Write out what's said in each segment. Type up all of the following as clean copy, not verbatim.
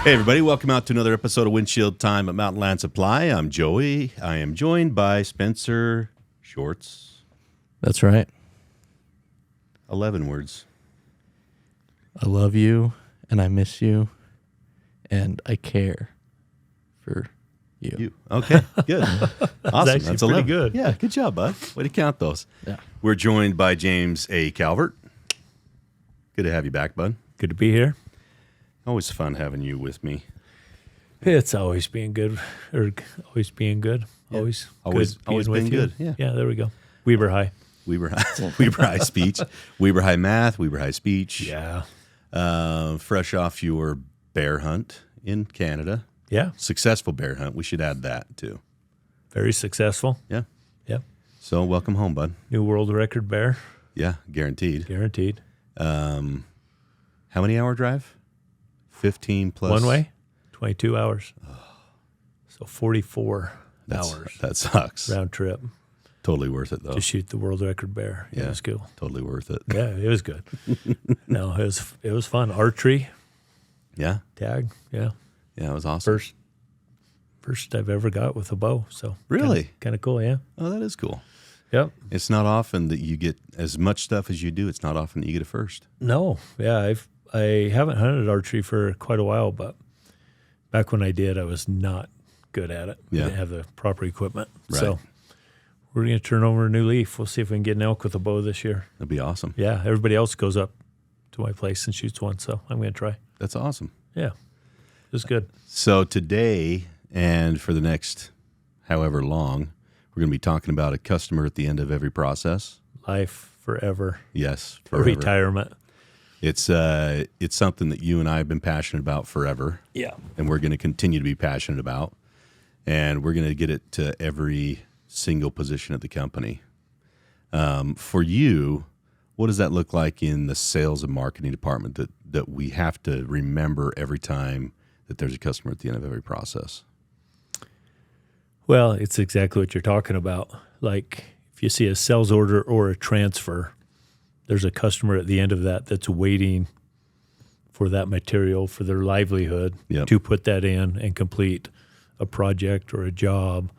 Hey, everybody. Welcome out to another episode of Windshield Time at Mountainlands Supply. I'm Joey. I am joined by Spencer Shorts. That's right. 11 words. I love you, and I miss you, and I care for you. Okay, good. Awesome. That's 11. pretty good. Yeah, good job, bud. Way to count those. Yeah. We're joined by James A. Calvert. Good to have you back, bud. Good to be here. Always fun having you with me. It's always being good, or always being good. Yeah. Always Always being been with good. you. Yeah. There we go. Weber High. Weber High Speech, Weber High Math, Weber High Speech. Yeah. Fresh off your bear hunt in Canada. Yeah. Successful bear hunt. We should add that too. Very successful. Yeah. Yep. So welcome home, bud. New world record bear. Yeah, guaranteed. Guaranteed. How many hour drive? 15 plus. One way, 22 hours. So 44 hours. That sucks. Round trip Totally worth it though. to shoot the world record bear. Yeah. It was cool. Totally worth it. Yeah, it was good. No, it was fun. Archery Yeah. tag. Yeah. Yeah, it was awesome. First I've ever got with a bow. So Really? kind of cool. Yeah. Oh, that is cool. Yep. It's not often that you get as much stuff as you do. It's not often that you get a first. No, yeah, I haven't hunted archery for quite a while, but back when I did, I was not good at it. Yeah. I didn't have the proper equipment. Right. So we're going to turn over a new leaf. We'll see if we can get an elk with a bow this year. That'd be awesome. Yeah, everybody else goes up to my place and shoots one, so I'm going to try. That's awesome. Yeah, it was good. So today and for the next however long, we're going to be talking about a customer at the end of every process. Life forever. Yes, Or forever. retirement. It's something that you and I have been passionate about forever. Yeah. And we're going to continue to be passionate about. And we're going to get it to every single position at the company. For you, what does that look like in the sales and marketing department that we have to remember every time that there's a customer at the end of every process? Well, it's exactly what you're talking about. Like if you see a sales order or a transfer, there's a customer at the end of that that's waiting for that material for their livelihood to put that in and complete a project or a job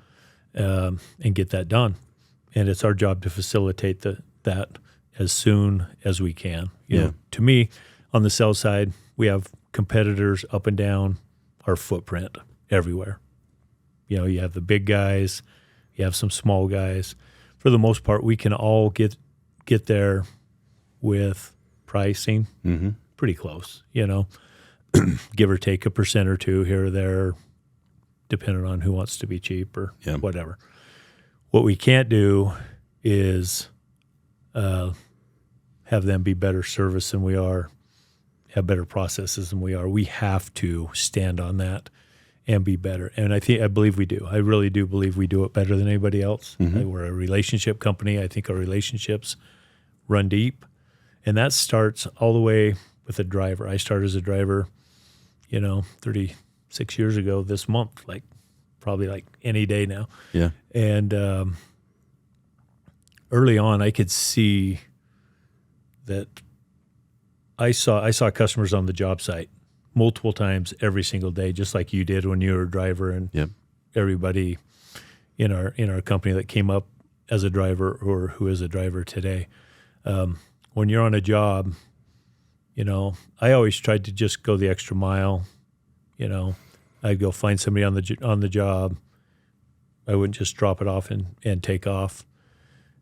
and get that done. And it's our job to facilitate that as soon as we can. You know, to me, on the sales side, we have competitors up and down our footprint everywhere. You know, you have the big guys, you have some small guys. For the most part, we can all get there with pricing pretty close, you know, give or take a % or two here or there, depending on who wants to be cheap or whatever. What we can't do is have them be better service than we are, have better processes than we are. We have to stand on that and be better. And I believe we do. I really do believe we do it better than anybody else. We're a relationship company. I think our relationships run deep. And that starts all the way with a driver. I started as a driver, 36 years ago this month, probably like any day now. Yeah. And early on, I could see that I saw customers on the job site multiple times every single day, just like you did when you were a driver, and everybody in our company that came up as a driver or who is a driver today. When you're on a job, I always tried to just go the extra mile. I'd go find somebody on the job. I wouldn't just drop it off and take off.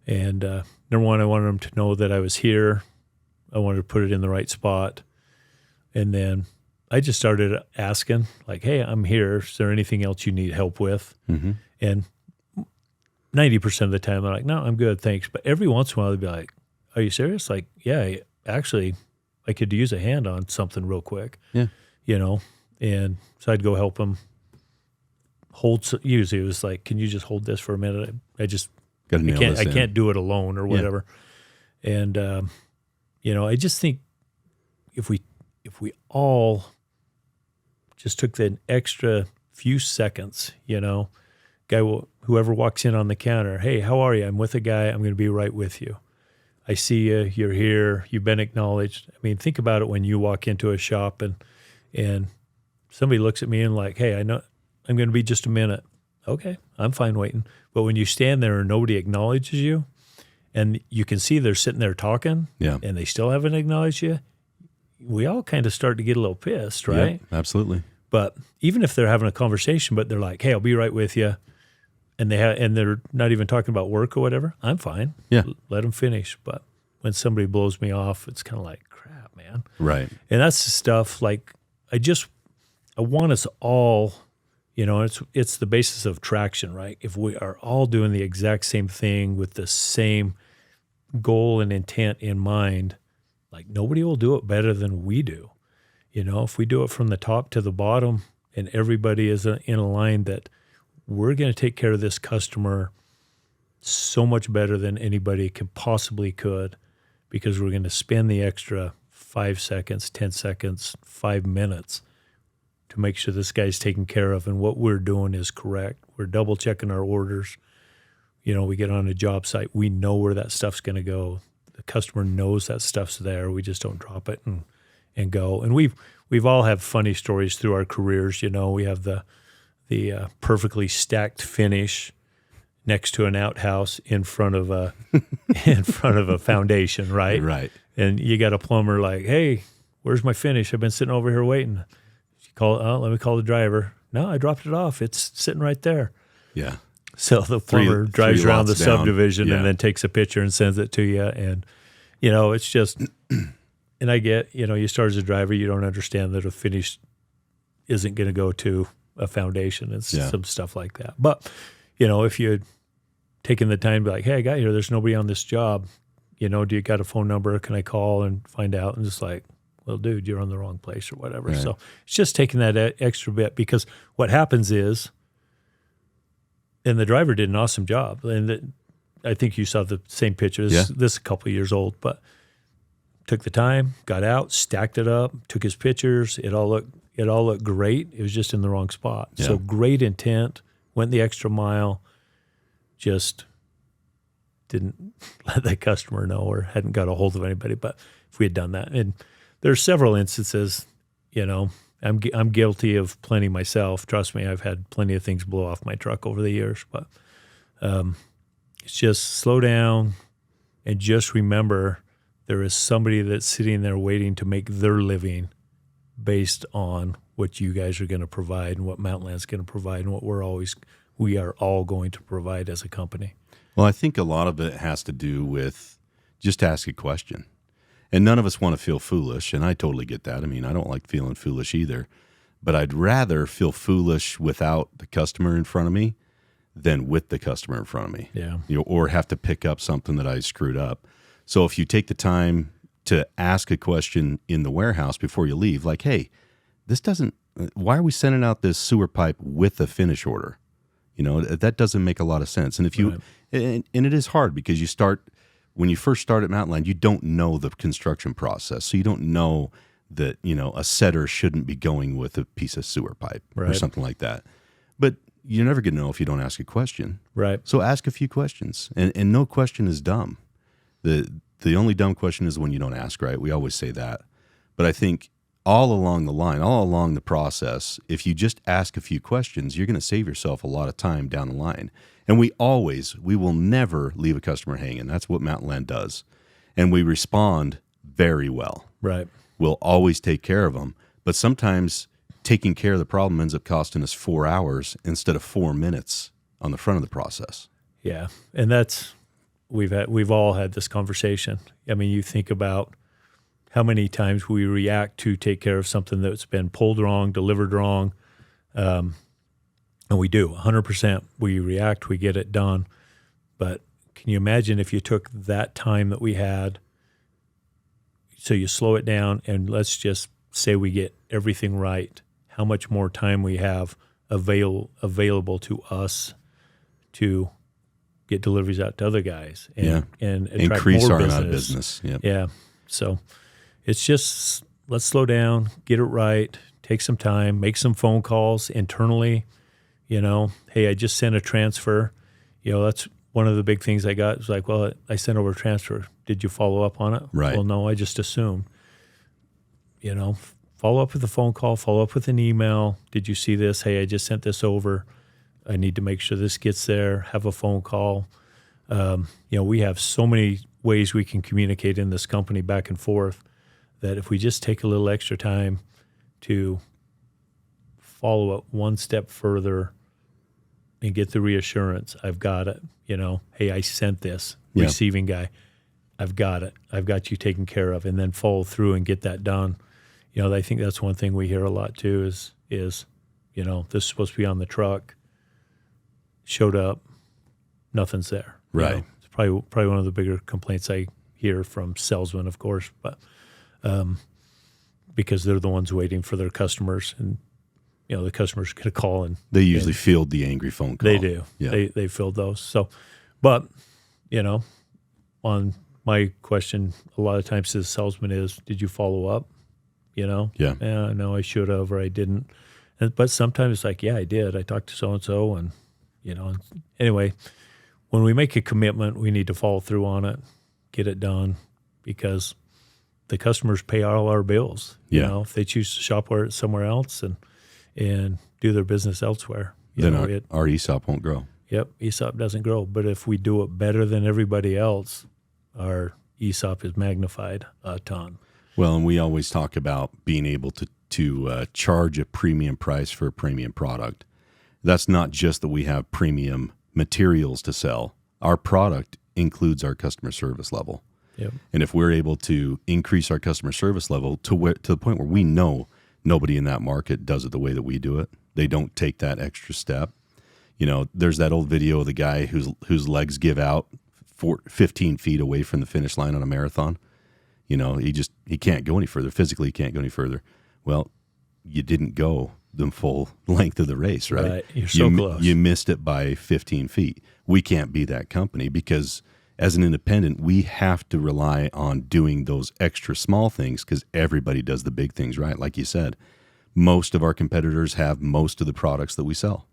And number one, I wanted them to know that I was here. I wanted to put it in the right spot. And then I just started asking, like, hey, I'm here. Is there anything else you need help with? And 90% of the time, they're like, no, I'm good, thanks. But every once in a while, they'd be like, are you serious? Like, yeah, actually, I could use a hand on something real quick. Yeah. And so I'd go help them usually it was like, can you just hold this for a minute? I can't do it alone or whatever. And, I just think if we all just took an extra few seconds, whoever walks in on the counter, hey, how are you? I'm with a guy. I'm going to be right with you. I see you. You're here. You've been acknowledged. I mean, think about it when you walk into a shop and somebody looks at me and like, hey, I know I'm going to be just a minute. Okay, I'm fine waiting. But when you stand there and nobody acknowledges you, and you can see they're sitting there talking, and they still haven't acknowledged you, we all kind of start to get a little pissed, right? Yep, absolutely. But even if they're having a conversation, but they're like, hey, I'll be right with you, and they're not even talking about work or whatever, I'm fine. Yeah. Let them finish. But when somebody blows me off, it's kind of like, crap, man. Right. And that's the stuff, like, I want us all, it's the basis of traction, right? If we are all doing the exact same thing with the same goal and intent in mind, like, nobody will do it better than we do. If we do it from the top to the bottom and everybody is in a line that we're going to take care of this customer so much better than anybody possibly could, because we're going to spend the extra 5 seconds, 10 seconds, 5 minutes to make sure this guy's taken care of and what we're doing is correct. We're double checking our orders. We get on a job site. We know where that stuff's going to go. The customer knows that stuff's there. We just don't drop it and go. And we've all had funny stories through our careers. We have the perfectly stacked finish next to an outhouse in front of a foundation, right? Right. And you got a plumber like, hey, where's my finish? I've been sitting over here waiting. Let me call the driver. No, I dropped it off. It's sitting right there. Yeah. So the plumber drives around the subdivision and then takes a picture and sends it to you. And, it's just, and I get, you start as a driver, you don't understand that a finish isn't going to go to a foundation and some stuff like that. But, if you had taken the time to be like, hey, I got here, there's nobody on this job, do you got a phone number? Can I call and find out? And just like, well, dude, you're on the wrong place or whatever. Right. So it's just taking that extra bit, because what happens is, and the driver did an awesome job. And I think you saw the same picture. This is a couple of years old, but took the time, got out, stacked it up, took his pictures. It all looked great. It was just in the wrong spot. Yeah. So great intent, went the extra mile, just didn't let that customer know or hadn't got a hold of anybody. But if we had done that, and there's several instances, I'm guilty of plenty myself. Trust me, I've had plenty of things blow off my truck over the years. But it's just slow down and just remember there is somebody that's sitting there waiting to make their living based on what you guys are going to provide and what Mountainlands is going to provide and what we are all going to provide as a company. Well, I think a lot of it has to do with just ask a question. And none of us want to feel foolish, and I totally get that. I mean, I don't like feeling foolish either, but I'd rather feel foolish without the customer in front of me than with the customer in front of me. Yeah. Or have to pick up something that I screwed up. So if you take the time to ask a question in the warehouse before you leave, like, hey, why are we sending out this sewer pipe with a finish order? That doesn't make a lot of sense. And if you, and it is hard because when you first start at Mountainland, you don't know the construction process. So you don't know that, a setter shouldn't be going with a piece of sewer pipe or something like that. But you're never going to know if you don't ask a question. Right. So ask a few questions. And no question is dumb. The only dumb question is when you don't ask, right? We always say that. But I think all along the line, all along the process, if you just ask a few questions, you're going to save yourself a lot of time down the line. And we will never leave a customer hanging. That's what Mountainland does. And we respond very well. Right. We'll always take care of them. But sometimes taking care of the problem ends up costing us 4 hours instead of 4 minutes on the front of the process. Yeah. And we've all had this conversation. I mean, you think about how many times we react to take care of something that's been pulled wrong, delivered wrong, and we do 100%. We react, we get it done. But can you imagine if you took that time that we had, so you slow it down, and let's just say we get everything right, how much more time we have available to us to get deliveries out to other guys and attract increase more our business. amount of business. Yep. Yeah. So it's just, let's slow down, get it right, take some time, make some phone calls internally. Hey, I just sent a transfer. That's one of the big things I got. It's like, well, I sent over a transfer. Did you follow up on it? Right. Well, no, I just assumed. follow up with a phone call, follow up with an email. Did you see this? Hey, I just sent this over. I need to make sure this gets there. Have a phone call. We have so many ways we can communicate in this company back and forth that if we just take a little extra time to follow up one step further and get the reassurance, I've got it. Hey, I sent this. Yeah. Receiving guy, I've got it. I've got you taken care of, and then follow through and get that done. I think that's one thing we hear a lot too is this is supposed to be on the truck. Showed up, nothing's there. Right. It's probably one of the bigger complaints I hear from salesmen, of course, but because they're the ones waiting for their customers, and the customer's going to call, and they usually field the angry phone call. They do. Yeah. They filled those. So, but on my question, a lot of times to the salesman is, did you follow up? Yeah. No, I should have, or I didn't. But sometimes it's like, yeah, I did. I talked to so-and-so, and, anyway, when we make a commitment, we need to follow through on it, get it done, because the customers pay all our bills. Yeah. If they choose to shop somewhere else and do their business elsewhere, then our ESOP won't grow. Yep, ESOP doesn't grow. But if we do it better than everybody else, our ESOP is magnified a ton. Well, and we always talk about being able to charge a premium price for a premium product. That's not just that we have premium materials to sell. Our product includes our customer service level. Yep. And if we're able to increase our customer service level to the point where we know nobody in that market does it the way that we do it, they don't take that extra step. There's that old video of the guy whose legs give out 15 feet away from the finish line on a marathon. He can't go any further. Physically, he can't go any further. Well, you didn't go the full length of the race, right? Right. You're so close. You missed it by 15 feet. We can't be that company because as an independent, we have to rely on doing those extra small things because everybody does the big things, right? Like you said, most of our competitors have most of the products that we sell.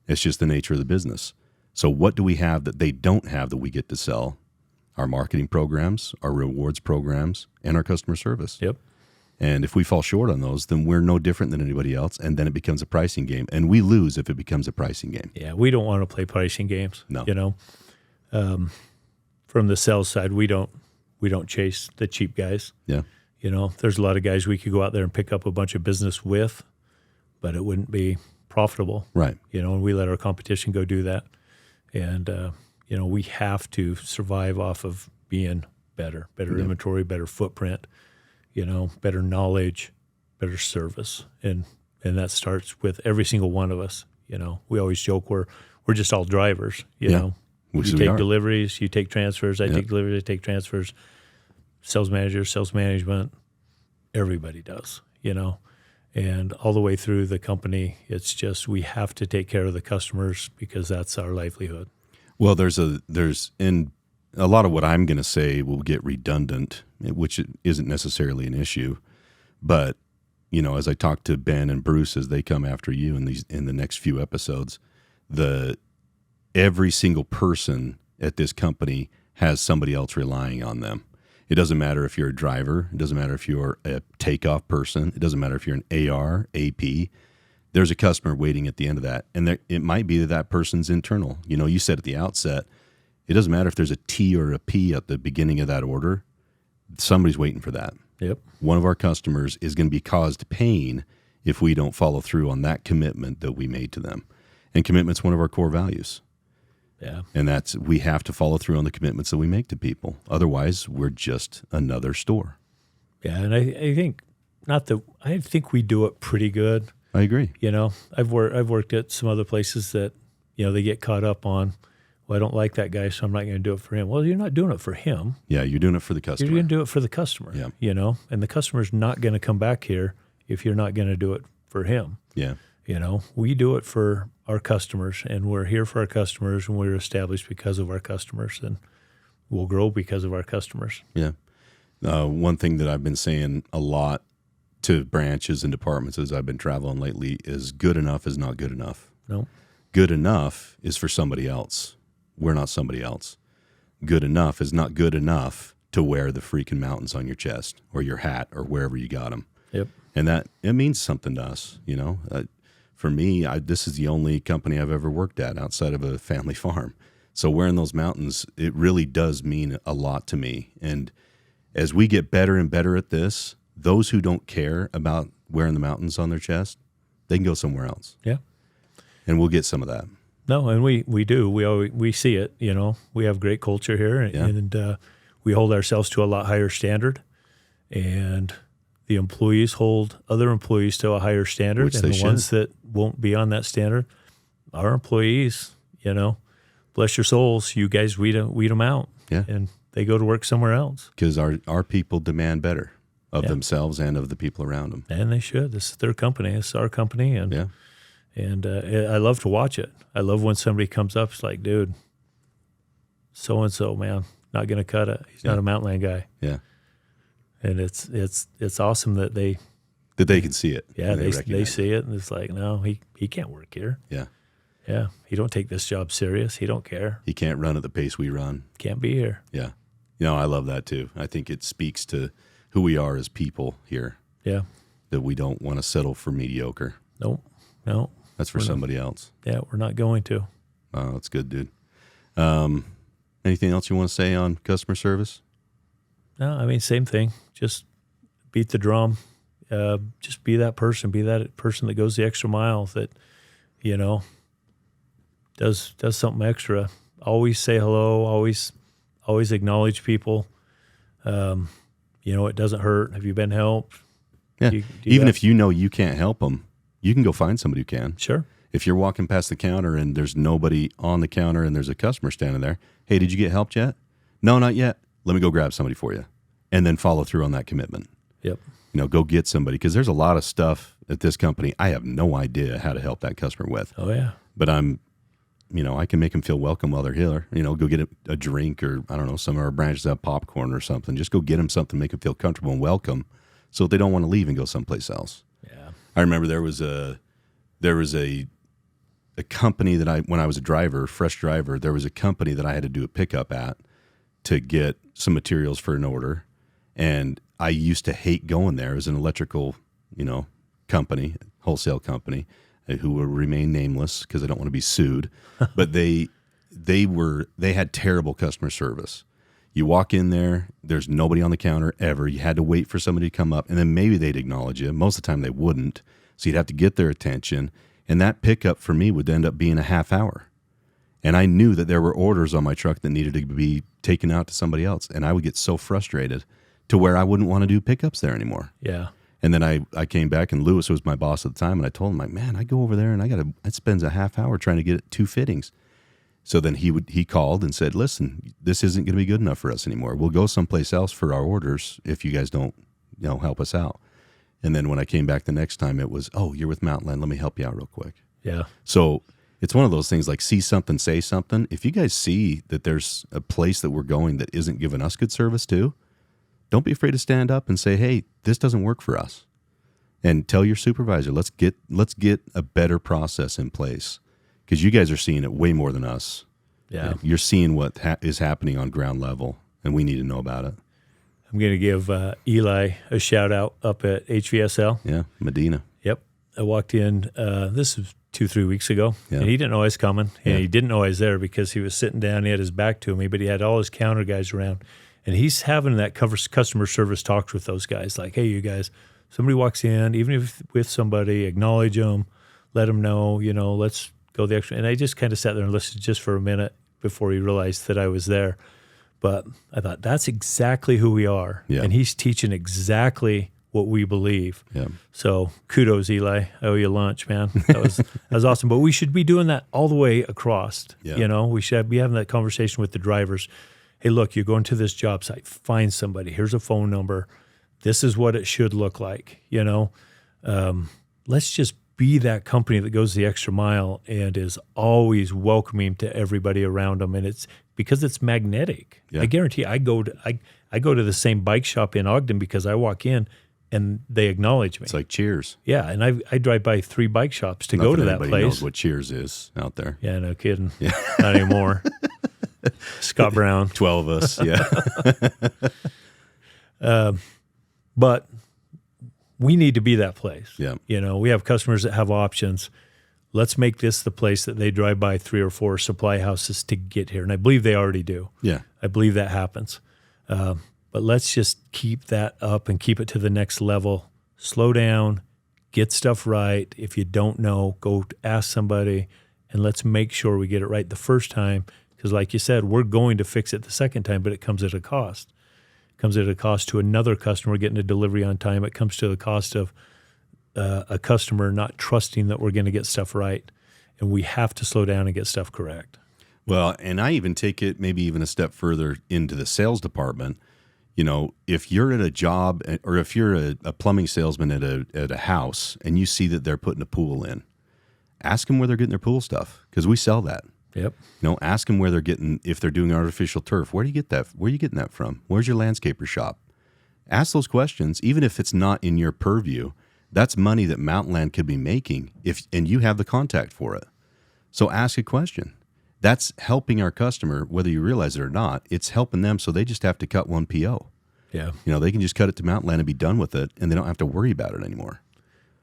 It's just the nature of the business. So what do we have that they don't have that we get to sell? Our marketing programs, our rewards programs, and our customer service. Yep. And if we fall short on those, then we're no different than anybody else, and then it becomes a pricing game. And we lose if it becomes a pricing game. Yeah, we don't want to play pricing games. No. From the sales side, we don't chase the cheap guys. Yeah. There's a lot of guys we could go out there and pick up a bunch of business with, but it wouldn't be profitable. Right. And we let our competition go do that. And, we have to survive off of being better inventory, better footprint, better knowledge, better service. And that starts with every single one of us. We always joke we're just all drivers, Yeah. You take deliveries, you take transfers, I take deliveries, I take transfers, sales manager, sales management, everybody does, And all the way through the company, it's just we have to take care of the customers because that's our livelihood. Well, there's in a lot of what I'm going to say will get redundant, which isn't necessarily an issue. But, as I talk to Ben and Bruce as they come after you in the next few episodes, every single person at this company has somebody else relying on them. It doesn't matter if you're a driver. It doesn't matter if you're a takeoff person. It doesn't matter if you're an AR, AP. There's a customer waiting at the end of that. And it might be that person's internal. You said at the outset, it doesn't matter if there's a T or a P at the beginning of that order. Somebody's waiting for that. Yep. One of our customers is going to be caused pain if we don't follow through on that commitment that we made to them. And commitment's one of our core values. Yeah. And we have to follow through on the commitments that we make to people. Otherwise, we're just another store. Yeah, and I think we do it pretty good. I agree. I've worked at some other places that, they get caught up on, well, I don't like that guy, so I'm not going to do it for him. Well, you're not doing it for him. Yeah, you're doing it for the customer. You're going to do it for the customer. Yeah. And the customer's not going to come back here if you're not going to do it for him. Yeah. We do it for our customers, and we're here for our customers, and we're established because of our customers, and we'll grow because of our customers. Yeah. One thing that I've been saying a lot to branches and departments as I've been traveling lately is good enough is not good enough. No. Good enough is for somebody else. We're not somebody else. Good enough is not good enough to wear the freaking mountains on your chest or your hat or wherever you got them. Yep. And that, it means something to us, For me, this is the only company I've ever worked at outside of a family farm. So we're in those mountains, it really does mean a lot to me. And as we get better and better at this, those who don't care about wearing the mountains on their chest, they can go somewhere else. Yeah. And we'll get some of that. No, and we do. We see it, We have great culture here, and we hold ourselves to a lot higher standard. And the employees hold other employees to a higher standard. Which and they the should. ones that won't be on that standard, our employees, bless your souls, you guys weed them out. Yeah. And they go to work somewhere else. Because our people demand better of themselves and of the people around them. And they should. This is their company. It's our company. And I love to watch it. I love when somebody comes up, it's like, dude, so-and-so, man, not going to cut it. He's not a Mountainland guy. Yeah. And it's awesome that they can see it. Yeah, and they recognize see it, and it's like, no, he can't work here. Yeah. Yeah, he don't take this job serious. He don't care. He can't run at the pace we run. Can't be here. Yeah. I love that too. I think it speaks to who we are as people here. Yeah. That we don't want to settle for mediocre. No. That's for somebody else. Yeah, we're not going to. Oh, that's good, dude. Anything else you want to say on customer service? No, I mean, same thing. Just beat the drum. Just be that person. Be that person that goes the extra mile, that, does something extra. Always say hello. Always acknowledge people. It doesn't hurt. Have you been helped? Yeah. Even if you can't help them, you can go find somebody who can. Sure. If you're walking past the counter and there's nobody on the counter and there's a customer standing there, hey, did you get helped yet? No, not yet. Let me go grab somebody for you. And then follow through on that commitment. Yep. Go get somebody, because there's a lot of stuff at this company I have no idea how to help that customer with. Oh, yeah. But I can make them feel welcome while they're here. Go get a drink, or I don't know, some of our branches have popcorn or something. Just go get them something, make them feel comfortable and welcome, so they don't want to leave and go someplace else. Yeah. I remember there was a company that when I was a driver, fresh driver, there was a company that I had to do a pickup at to get some materials for an order. And I used to hate going there. It was an electrical, company, wholesale company, who will remain nameless because I don't want to be sued. But they had terrible customer service. You walk in there, there's nobody on the counter ever. You had to wait for somebody to come up, and then maybe they'd acknowledge you. Most of the time they wouldn't. So you'd have to get their attention. And that pickup for me would end up being a half hour. And I knew that there were orders on my truck that needed to be taken out to somebody else. And I would get so frustrated to where I wouldn't want to do pickups there anymore. Yeah. And then I came back, and Lewis was my boss at the time, and I told him, like, man, I go over there and I spend a half hour trying to get 2 fittings. So then he called and said, listen, this isn't going to be good enough for us anymore. We'll go someplace else for our orders if you guys don't, help us out. And then when I came back the next time, it was, oh, you're with Mountainland. Let me help you out real quick. Yeah. So it's one of those things, like, see something, say something. If you guys see that there's a place that we're going that isn't giving us good service too, don't be afraid to stand up and say, hey, this doesn't work for us. And tell your supervisor, let's get a better process in place, because you guys are seeing it way more than us. Yeah. You're seeing what is happening on ground level, and we need to know about it. I'm going to give Eli a shout out up at HVSL. Yeah, Medina. Yep. I walked in, this was 2-3 weeks ago, Yeah. and he didn't know I was coming, and Yeah. he didn't know I was there because he was sitting down, he had his back to me, but he had all his counter guys around, and he's having that customer service talks with those guys, like, hey, you guys, somebody walks in, even if with somebody, acknowledge them, let them know, let's go the extra. And I just kind of sat there and listened just for a minute before he realized that I was there. But I thought, that's exactly who we are. Yeah. And he's teaching exactly what we believe. Yeah. So kudos, Eli. I owe you lunch, man. That was awesome. But we should be doing that all the way across. Yeah. We should be having that conversation with the drivers. Hey, look, you're going to this job site. Find somebody. Here's a phone number. This is what it should look like. Let's just be that company that goes the extra mile and is always welcoming to everybody around them. And it's because it's magnetic. Yeah. I guarantee I go to the same bike shop in Ogden because I walk in and they acknowledge me. It's like Cheers. Yeah, and I drive by 3 bike shops to Not go to that anybody place. knows what Cheers is out there. Yeah, no kidding. Yeah. Not anymore. Scott Brown. 12 of us, yeah. But we need to be that place. Yeah. You know, we have customers that have options. Let's make this the place that they drive by 3 or 4 supply houses to get here. And I believe they already do. Yeah. I believe that happens. But let's just keep that up and keep it to the next level. Slow down, get stuff right. If you don't know, go ask somebody, and let's make sure we get it right the first time. Because like you said, we're going to fix it the second time, but it comes at a cost. It comes at a cost to another customer getting a delivery on time. It comes to the cost of a customer not trusting that we're going to get stuff right. And we have to slow down and get stuff correct. Well, and I even take it maybe even a step further into the sales department. You know, if you're at a job or if you're a plumbing salesman at a house and you see that they're putting a pool in, ask them where they're getting their pool stuff, because we sell that. Yep. You know, ask them where they're getting, if they're doing artificial turf, where do you get that? Where are you getting that from? Where's your landscaper shop? Ask those questions, even if it's not in your purview. That's money that Mountainland could be making and you have the contact for it. So ask a question. That's helping our customer, whether you realize it or not. It's helping them, so they just have to cut one PO. Yeah. You know, they can just cut it to Mountainland and be done with it, and they don't have to worry about it anymore.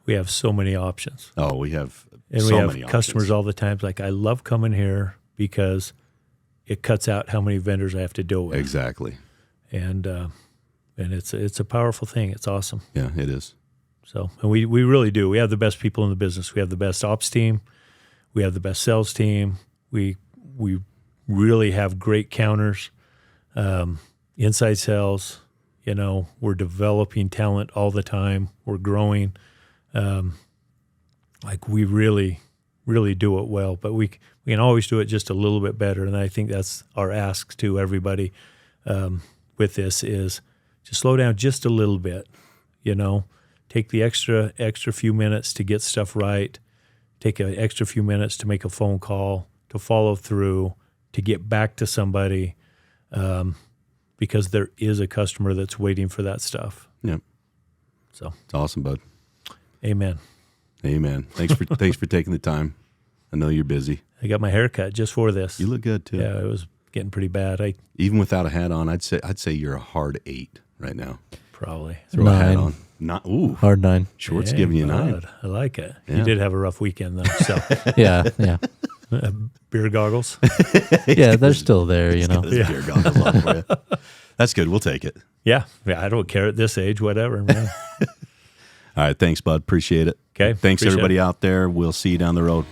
We have so many options. Oh, we have And so we have many customers options. all the time like, I love coming here because it cuts out how many vendors I have to deal with. Exactly. And it's a powerful thing. It's awesome. Yeah, it is. So, and we really do. We have the best people in the business. We have the best ops team. We have the best sales team. We really have great counters, inside sales. You know, we're developing talent all the time. We're growing. Like we really, really do it well. But we can always do it just a little bit better. And I think that's our ask to everybody with this is to slow down just a little bit. You know, take the extra few minutes to get stuff right. Take an extra few minutes to make a phone call, to follow through, to get back to somebody, because there is a customer that's waiting for that stuff. Yep. So It's awesome, bud. amen. Amen. Thanks for taking the time. I know you're busy. I got my hair cut just for this. You look good too. Yeah, it was getting pretty bad. Even without a hat on, I'd say you're a hard 8 right now. Probably. Throw a hat 9. on. Ooh. Hard 9. Shorts Dang, giving you a 9. God, I like it. Yeah. You did have a rough weekend though. So Yeah, yeah. beer goggles. Yeah, they're still there, you know. There's beer goggles on for you. That's good. We'll take it. Yeah. I don't care at this age, whatever, man. All right. Thanks, bud. Appreciate it. Okay. Thanks, Appreciate everybody it. out there. We'll see you down the road.